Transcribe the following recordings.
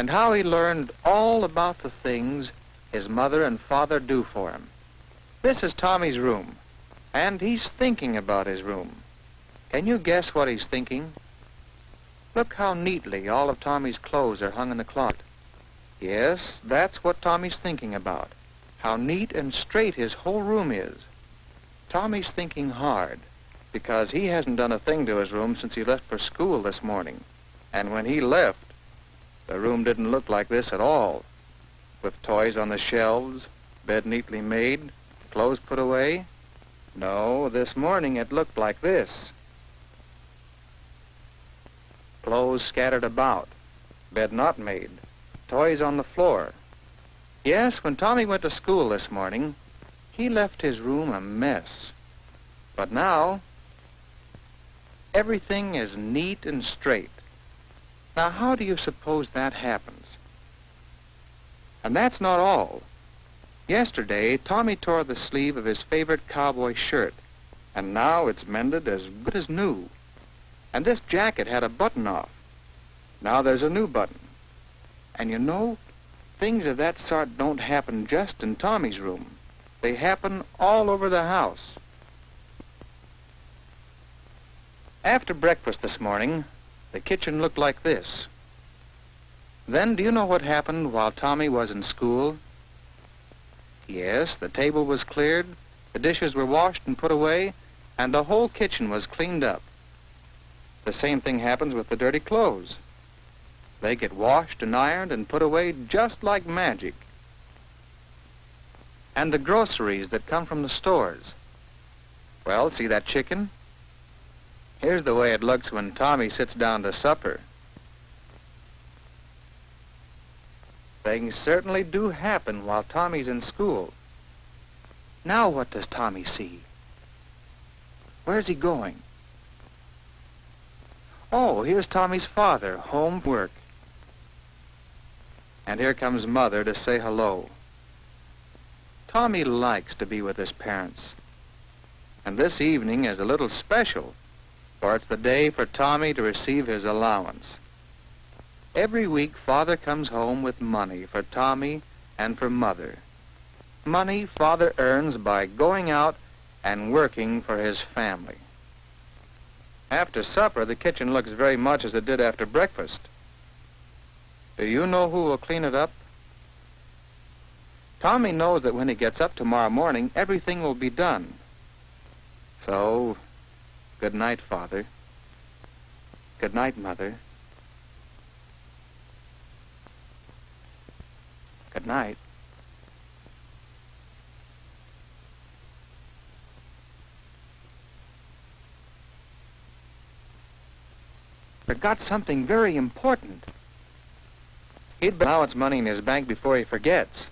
and how he learned all about the things his mother and father do for him. This is Tommy's room, and he's thinking about his room. Can you guess what he's thinking? Look how neatly all of Tommy's clothes are hung in the closet. Yes, that's what Tommy's thinking about, how neat and straight his whole room is. Tommy's thinking hard, because he hasn't done a thing to his room since he left for school this morning. And when he left, the room didn't look like this at all, with toys on the shelves, bed neatly made, clothes put away. No, this morning it looked like this. Clothes scattered about, bed not made, toys on the floor. Yes, when Tommy went to school this morning, he left his room a mess. But now, everything is neat and straight. Now, how do you suppose that happens? And that's not all. Yesterday, Tommy tore the sleeve of his favorite cowboy shirt, and now it's mended as good as new. And this jacket had a button off. Now there's a new button. And you know, things of that sort don't happen just in Tommy's room. They happen all over the house. After breakfast this morning, the kitchen looked like this. Then, do you know what happened while Tommy was in school? Yes, the table was cleared, the dishes were washed and put away, and the whole kitchen was cleaned up. The same thing happens with the dirty clothes. They get washed and ironed and put away just like magic. And the groceries that come from the stores. Well, see that chicken? Here's the way it looks when Tommy sits down to supper. Things certainly do happen while Tommy's in school. Now what does Tommy see? Where's he going? Oh, here's Tommy's father, home from work. And here comes Mother to say hello. Tommy likes to be with his parents. And this evening is a little special, for it's the day for Tommy to receive his allowance. Every week, Father comes home with money for Tommy and for Mother. Money Father earns by going out and working for his family. After supper, the kitchen looks very much as it did after breakfast. Do you know who will clean it up? Tommy knows that when he gets up tomorrow morning, everything will be done. So, good night, Father. Good night, Mother. Good night. Forgot something very important. He'd better now it's money in his bank before he forgets.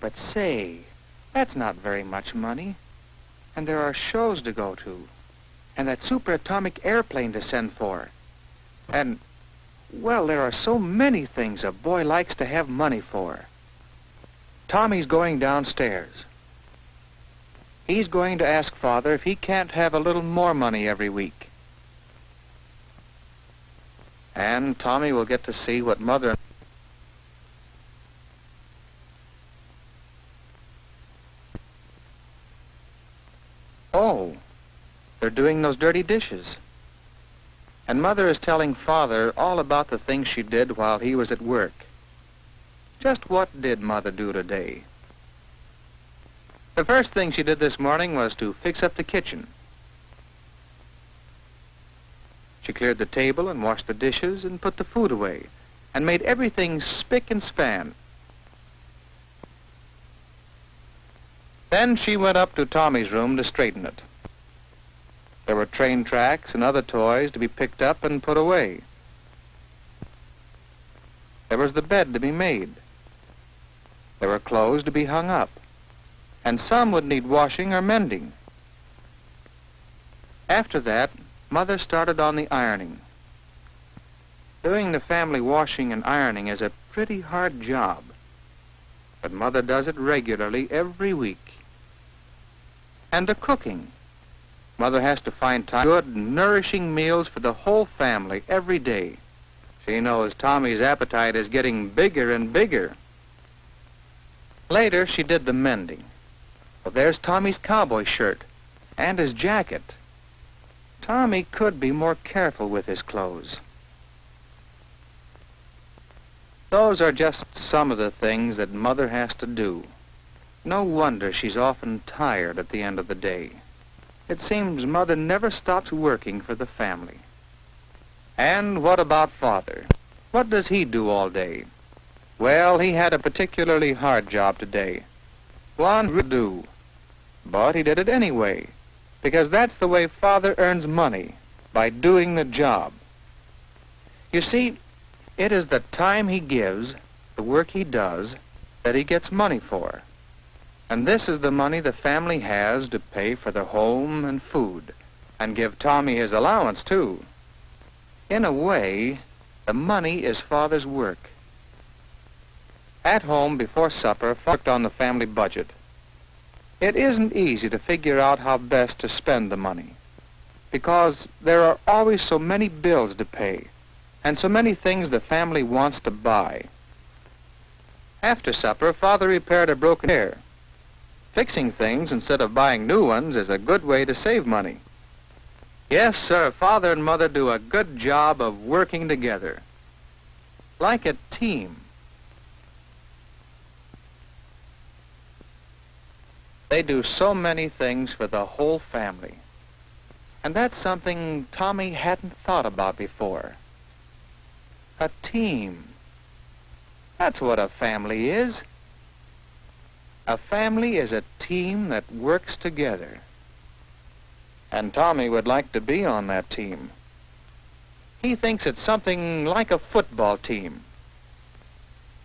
But say, that's not very much money. And there are shows to go to. And that superatomic airplane to send for. And, well, there are so many things a boy likes to have money for. Tommy's going downstairs. He's going to ask Father if he can't have a little more money every week. And Tommy will get to see what Mother... Oh, they're doing those dirty dishes. And Mother is telling Father all about the things she did while he was at work. Just what did Mother do today? The first thing she did this morning was to fix up the kitchen. She cleared the table and washed the dishes and put the food away and made everything spick and span. Then she went up to Tommy's room to straighten it. There were train tracks and other toys to be picked up and put away. There was the bed to be made. There were clothes to be hung up, and some would need washing or mending. After that, Mother started on the ironing. Doing the family washing and ironing is a pretty hard job, but Mother does it regularly every week. And the cooking. Mother has to find time for good, nourishing meals for the whole family every day. She knows Tommy's appetite is getting bigger and bigger. Later, she did the mending. Well, there's Tommy's cowboy shirt and his jacket. Tommy could be more careful with his clothes. Those are just some of the things that Mother has to do. No wonder she's often tired at the end of the day. It seems Mother never stops working for the family. And what about Father? What does he do all day? Well, he had a particularly hard job today. One to do. But he did it anyway, because that's the way Father earns money, by doing the job. You see, it is the time he gives, the work he does, that he gets money for. And this is the money the family has to pay for the home and food, and give Tommy his allowance, too. In a way, the money is Father's work. At home, before supper, Father worked on the family budget. It isn't easy to figure out how best to spend the money, because there are always so many bills to pay, and so many things the family wants to buy. After supper, Father repaired a broken chair. Fixing things instead of buying new ones is a good way to save money. Yes, sir, Father and Mother do a good job of working together, like a team. They do so many things for the whole family. And that's something Tommy hadn't thought about before. A team. That's what a family is. A family is a team that works together. And Tommy would like to be on that team. He thinks it's something like a football team.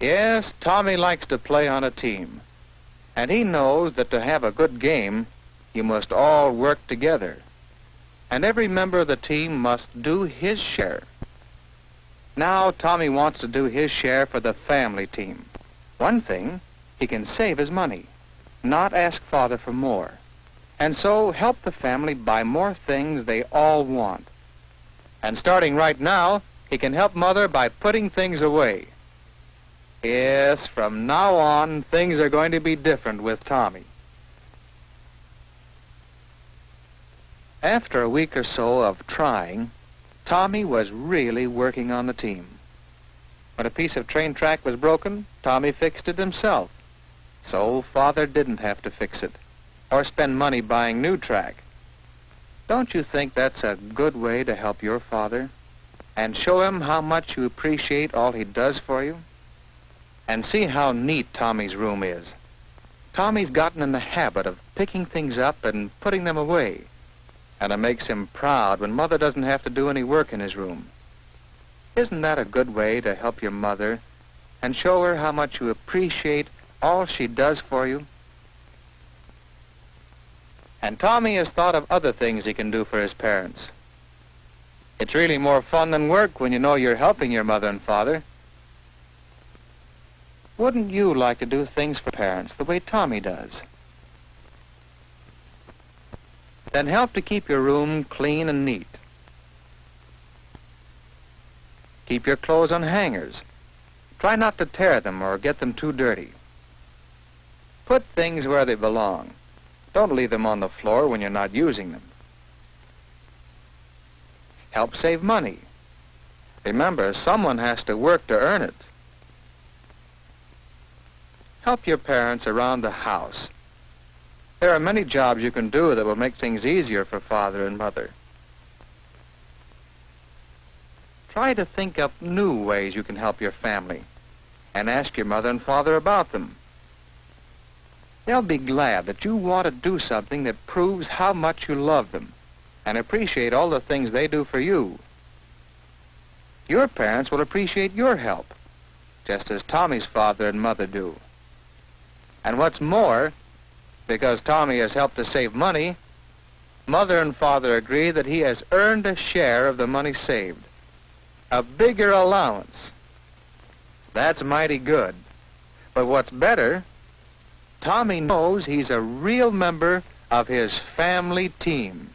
Yes, Tommy likes to play on a team. And he knows that to have a good game, you must all work together. And every member of the team must do his share. Now Tommy wants to do his share for the family team. One thing, he can save his money, not ask Father for more, and so help the family buy more things they all want. And starting right now, he can help Mother by putting things away. Yes, from now on, things are going to be different with Tommy. After a week or so of trying, Tommy was really working on the team. When a piece of train track was broken, Tommy fixed it himself. So Father didn't have to fix it, or spend money buying new track. Don't you think that's a good way to help your father, and show him how much you appreciate all he does for you? And see how neat Tommy's room is. Tommy's gotten in the habit of picking things up and putting them away, and it makes him proud when Mother doesn't have to do any work in his room. Isn't that a good way to help your mother and show her how much you appreciate all she does for you? And Tommy has thought of other things he can do for his parents. It's really more fun than work when you know you're helping your mother and father. Wouldn't you like to do things for parents the way Tommy does? Then help to keep your room clean and neat. Keep your clothes on hangers. Try not to tear them or get them too dirty. Put things where they belong. Don't leave them on the floor when you're not using them. Help save money. Remember, someone has to work to earn it. Help your parents around the house. There are many jobs you can do that will make things easier for Father and Mother. Try to think up new ways you can help your family, and ask your Mother and Father about them. They'll be glad that you want to do something that proves how much you love them and appreciate all the things they do for you. Your parents will appreciate your help, just as Tommy's father and mother do. And what's more, because Tommy has helped to save money, Mother and Father agree that he has earned a share of the money saved, a bigger allowance. That's mighty good. But what's better, Tommy knows he's a real member of his family team.